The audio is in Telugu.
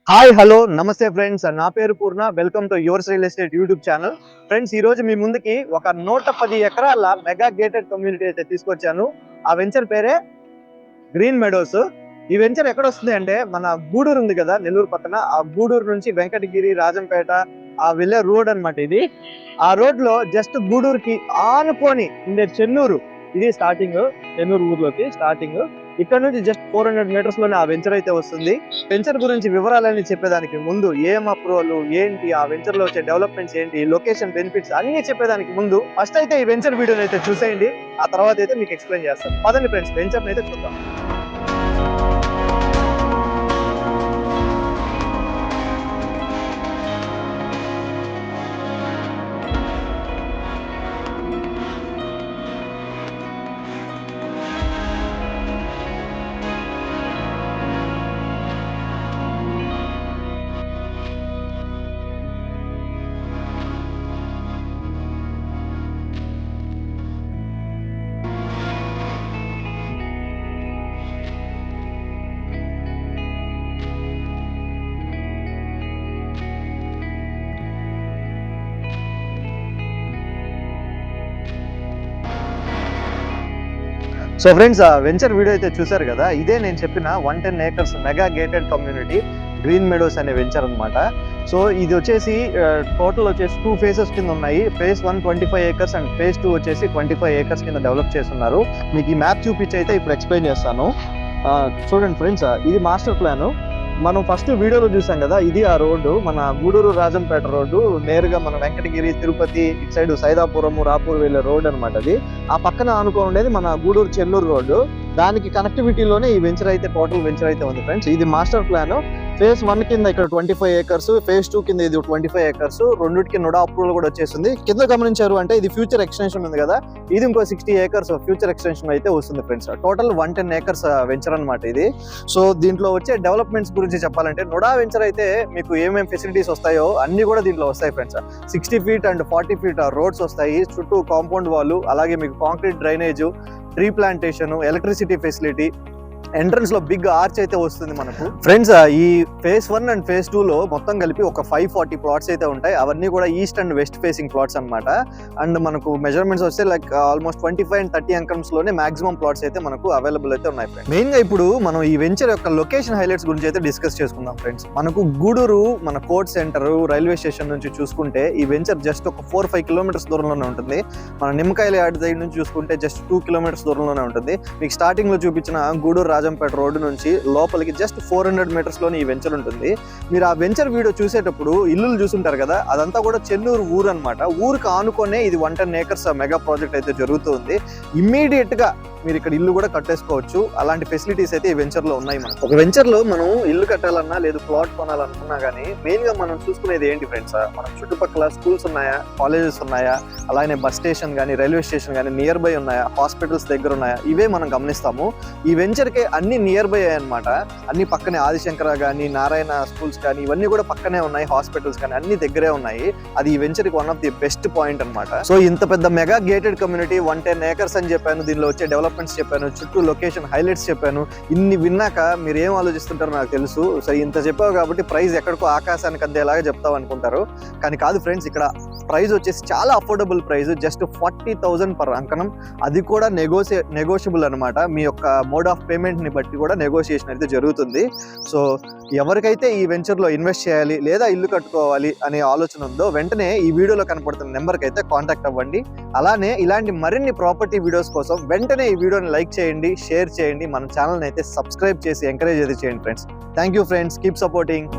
హాయ్ హలో నమస్తే ఫ్రెండ్స్, నా పేరు Purna. Welcome to yours real estate YouTube channel. Friends, ఈ రోజు మీ ముందుకి ఒక 110 ఎకరాల మెగా గేటెడ్ కమ్యూనిటీ అయితే తీసుకొచ్చాను. ఆ వెంచర్ పేరే గ్రీన్ మెడోస్. ఈ వెంచర్ ఎక్కడ వస్తుంది అంటే మన గూడూరు ఉంది కదా, నెల్లూరు పక్కన. ఆ గూడూరు నుంచి వెంకటగిరి, రాజంపేట ఆ వెళ్ళే రోడ్ అన్నమాట ఇది. ఆ రోడ్ లో జస్ట్ గూడూరుకి ఆనుకొని ఉండే చెన్నూరు, ఇది స్టార్టింగ్. చెన్నూరు ఊర్లోకి స్టార్టింగ్. ఇక్కడ నుంచి జస్ట్ 400 మీటర్స్ లోనే ఆ వెంచర్ అయితే వస్తుంది. వెంచర్ గురించి వివరాలన్నీ చెప్పేదానికి ముందు, ఏం అప్రూవల్ ఏంటి, ఆ వెంచర్ లో వచ్చే డెవలప్మెంట్స్ ఏంటి, లొకేషన్ బెనిఫిట్స్ అన్ని చెప్పేదానికి ముందు ఫస్ట్ అయితే ఈ వెంచర్ వీడియోని అయితే చూసేయండి. ఆ తర్వాత అయితే మీకు ఎక్స్ప్లెయిన్ చేస్తాను. పదండి ఫ్రెండ్స్, వెంచర్ అయితే చూద్దాం. సో ఫ్రెండ్స్, ఆ వెంచర్ వీడియో అయితే చూసారు కదా, ఇదే నేను చెప్పిన 110 acres mega gated community green Meadows అనే వెంచర్ అనమాట. సో ఇది వచ్చేసి టోటల్ వచ్చేసి 2 phases కింద ఉన్నాయి. phase 1 25 ఏకర్స్ అండ్ phase 2 వచ్చేసి 25 ఏకర్స్ కింద డెవలప్ చేస్తున్నారు. మీకు ఈ మ్యాప్ చూపించి అయితే ఇప్పుడు ఎక్స్ప్లెయిన్ చేస్తాను. చూడండి ఫ్రెండ్స్, ఇది మాస్టర్ ప్లాన్. మనం ఫస్ట్ వీడియోలో చూసాం కదా, ఇది ఆ రోడ్డు, మన గూడూరు రాజంపేట రోడ్డు. నేరుగా మన వెంకటగిరి, తిరుపతి ఇటు సైడ్ సైదాపురము, రాపూర్ వెళ్ళే రోడ్ అనమాట అది. ఆ పక్కన ఆనుకో ఉండేది మన గూడూరు చెన్నూరు రోడ్డు. దానికి కనెక్టివిటీలోనే ఈ వెంచర్ అయితే, టోటల్ వెంచర్ అయితే ఉంది ఫ్రెండ్స్. ఇది మాస్టర్ ప్లాన్. phase 1 కింద ఇక్కడ 25 ఏకర్స్, phase 2 కింద ఇది 25 ఏకర్స్. రెండుకి నోడా అప్రూవల్ కూడా వచ్చేసింది. కింద గమనించారు అంటే ఇది ఫ్యూచర్ ఎక్స్టెన్షన్ ఉంది కదా, ఇది ఇంకో 60 ఏకర్స్ ఫ్యూచర్ ఎక్స్టెన్షన్ అయితే వస్తుంది ఫ్రెండ్స్. టోటల్ 110 ఏకర్స్ వెంచర్ అనమాట ఇది. సో దీంట్లో వచ్చే డెవలప్మెంట్స్ గురించి చెప్పాలంటే, నోడా వెంచర్ అయితే మీకు ఏమేమి ఫెసిలిటీస్ వస్తాయో అన్ని కూడా దీంట్లో వస్తాయి friends. 60 feet and 40 feet roads వస్తాయి. చుట్టూ కాంపౌండ్ వాల్, అలాగే మీకు concrete drainage, tree plantation, electricity facility, entrance లో బిగ్ ఆర్చ్ అయితే వస్తుంది మనకు ఫ్రెండ్స్. ఈ phase 1 అండ్ phase 2 లో మొత్తం కలిపి ఒక 540 ప్లాట్స్ అయితే ఉంటాయి. అవన్నీ కూడా east and west facing plots అనమాట. అండ్ మనకు మెజర్మెంట్స్ వస్తే లైక్ ఆల్మోస్ట్ 25 and 30 అంకమ్స్ లోనే మాక్సిమం ప్లాట్స్ అయితే మనకు అవైలబుల్ అయితే ఉన్నాయి ఫ్రెండ్స్. మెయిన్ గా ఇప్పుడు మనం ఈ వెంచర్ యొక్క లొకేషన్ హైలైట్స్ గురించి అయితే డిస్కస్ చేసుకుందాం ఫ్రెండ్స్. మనకు గూడూరు మన కోర్ట్ సెంటర్ రైల్వే స్టేషన్ నుంచి చూసుకుంటే ఈ వెంచర్ జస్ట్ ఒక 4-5 కిలోమీటర్స్ దూరంలోనే ఉంటుంది. మన నిమ్మకాయల యార్డ్ సైడ్ నుంచి చూసుకుంటే జస్ట్ 2 కిలోమీటర్స్ దూరంలోనే ఉంటుంది. మీకు స్టార్టింగ్ లో చూపించిన గూడూరు రాజంపేట రోడ్డు నుంచి లోపలికి జస్ట్ 400 మీటర్స్ లోని ఈ వెంచర్ ఉంటుంది. మీరు ఆ వెంచర్ వీడియో చూసేటప్పుడు ఇల్లులు చూసుంటారు కదా, అదంతా కూడా చెన్నూరు ఊరు అనమాట. ఊరికి ఆనుకొనే ఇది 110 ఏకర్స్ మెగా ప్రాజెక్ట్ అయితే జరుగుతుంది. ఇమ్మీడియట్ గా మీరు ఇక్కడ ఇల్లు కూడా కట్టేసుకోవచ్చు. అలాంటి ఫెసిలిటీస్ అయితే ఈ వెంచర్ లో ఉన్నాయి. మనం ఒక వెంచర్ లో మనం ఇల్లు కట్టాలన్నా లేదు ప్లాట్ కొనాలనుకున్నా కానీ మెయిన్ గా మనం చూసుకునేది ఏంటి ఫ్రెండ్స్, మన చుట్టుపక్కల స్కూల్స్ ఉన్నాయా, కాలేజెస్ ఉన్నాయా, అలానే బస్ స్టేషన్ కానీ, రైల్వే స్టేషన్ కానీ నియర్ బై ఉన్నాయా, హాస్పిటల్స్ దగ్గర ఉన్నాయా, ఇవే మనం గమనిస్తాము. ఈ వెంచర్ కి అన్ని నియర్ బై అనమాట. అన్ని పక్కనే ఆదిశంకర కానీ, నారాయణ స్కూల్స్ కానీ ఇవన్నీ కూడా పక్కనే ఉన్నాయి. హాస్పిటల్స్ కానీ అన్ని దగ్గరే ఉన్నాయి. అది ఈ వెంచర్ కి one of the best point అనమాట. సో ఇంత పెద్ద మెగా గేటెడ్ కమ్యూనిటీ 110 ఏకర్స్ అని చెప్పాను, దీనిలో వచ్చే డెవలప్మెంట్స్ చెప్పాను, చుట్టూ లొకేషన్ హైలైట్స్ చెప్పాను. ఇన్ని విన్నాక మీరు ఏం ఆలోచిస్తుంటారో నాకు తెలుసు. సో ఇంత చెప్పావు కాబట్టి ప్రైస్ ఎక్కడికో ఆకాశానికి అందేలాగా చెప్తావు అనుకుంటారు. కానీ కాదు ఫ్రెండ్స్, ఇక్కడ ప్రైస్ వచ్చేసి చాలా అఫోర్డబుల్ ప్రైస్. జస్ట్ 40,000 పర్ అంకణం. అది కూడా నెగోషియబుల్ అనమాట. మీ యొక్క మోడ్ ఆఫ్ పేమెంట్ ని బట్టి కూడా నెగోషియేషన్ అయితే జరుగుతుంది. సో ఎవరికైతే ఈ వెంచర్ లో ఇన్వెస్ట్ చేయాలి లేదా ఇల్లు కట్టుకోవాలి అనే ఆలోచన ఉందో వెంటనే ఈ వీడియోలో కనపడుతున్న నెంబర్కి అయితే కాంటాక్ట్ అవ్వండి. అలానే ఇలాంటి మరిన్ని ప్రాపర్టీ వీడియోస్ కోసం వెంటనే ఈ వీడియోని లైక్ చేయండి, షేర్ చేయండి, మన ఛానల్ని అయితే సబ్స్క్రైబ్ చేసి ఎంకరేజ్ అయితే చేయండి friends. Thank you friends, keep supporting.